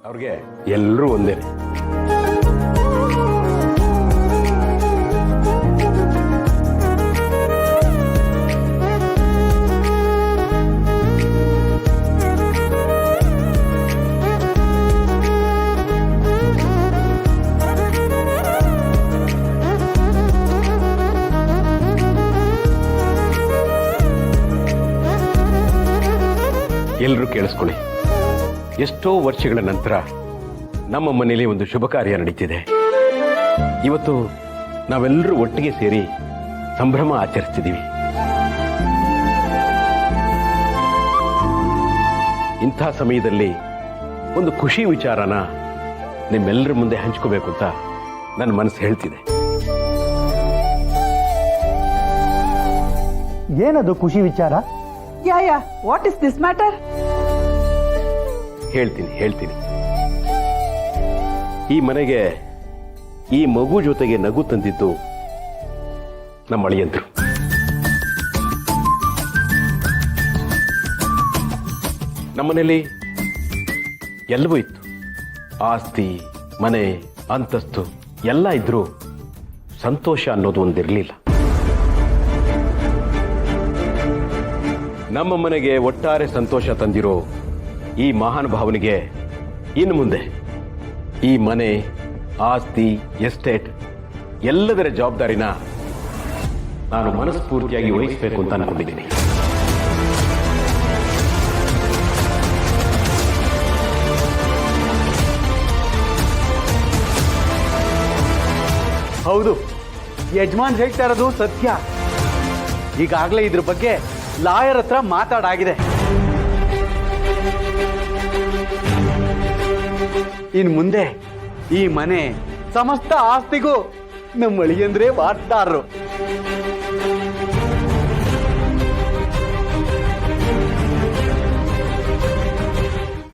ಅವ್ರಿಗೆ ಎಲ್ಲರೂ ಒಂದೇನೆ. ಎಲ್ಲರೂ ಕೇಳಿಸ್ಕೊಳ್ಳಿ. ಎಷ್ಟೋ ವರ್ಷಗಳ ನಂತರ ನಮ್ಮ ಮನೆಯಲ್ಲಿ ಒಂದು ಶುಭ ಕಾರ್ಯ ನಡೀತಿದೆ. ಇವತ್ತು ನಾವೆಲ್ಲರೂ ಒಟ್ಟಿಗೆ ಸೇರಿ ಸಂಭ್ರಮ ಆಚರಿಸ್ತಿದ್ದೀವಿ. ಇಂಥ ಸಮಯದಲ್ಲಿ ಒಂದು ಖುಷಿ ವಿಚಾರನ ನಿಮ್ಮೆಲ್ಲರ ಮುಂದೆ ಹಂಚ್ಕೋಬೇಕು ಅಂತ ನನ್ನ ಮನಸ್ಸು ಹೇಳ್ತಿದೆ. ಏನದು ಖುಷಿ ವಿಚಾರ? Yeah what is this matter? ಹೇಳ್ತೀನಿ. ಈ ಮನೆಗೆ ಈ ಮಗು ಜೊತೆಗೆ ನಗು ತಂದಿದ್ದು ನಮ್ಮ ಅಳಿಯಂದ್ರು. ನಮ್ಮನೇಲಿ ಎಲ್ಲವೂ ಇತ್ತು. ಆಸ್ತಿ, ಮನೆ, ಅಂತಸ್ತು ಎಲ್ಲ ಇದ್ರೂ ಸಂತೋಷ ಅನ್ನೋದು ಒಂದಿರಲಿಲ್ಲ. ನಮ್ಮ ಮನೆಗೆ ಒಟ್ಟಾರೆ ಸಂತೋಷ ತಂದಿರೋ ಈ ಮಹಾನುಭಾವನಿಗೆ ಇನ್ನು ಮುಂದೆ ಈ ಮನೆ, ಆಸ್ತಿ, ಎಸ್ಟೇಟ್ ಎಲ್ಲದರ ಜವಾಬ್ದಾರಿನ ನಾನು ಮನಸ್ಫೂರ್ತಿಯಾಗಿ ವಹಿಸಬೇಕು ಅಂತ ಅನ್ಕೊಂಡಿದ್ದೀನಿ. ಹೌದು, ಯಜಮಾನ್ ಹೇಳ್ತಾ ಇರೋದು ಸತ್ಯ. ಈಗಾಗಲೇ ಇದ್ರ ಬಗ್ಗೆ ಲಾಯರ್ ಹತ್ರ ಮಾತಾಡಾಗಿದೆ. ಇನ್ ಮುಂದೆ ಈ ಮನೆ ಸಮಸ್ತ ಆಸ್ತಿಗೂ ನಮ್ಮ ಅಳಿಯಂದ್ರೆ ವಾರ್ತಾರರು.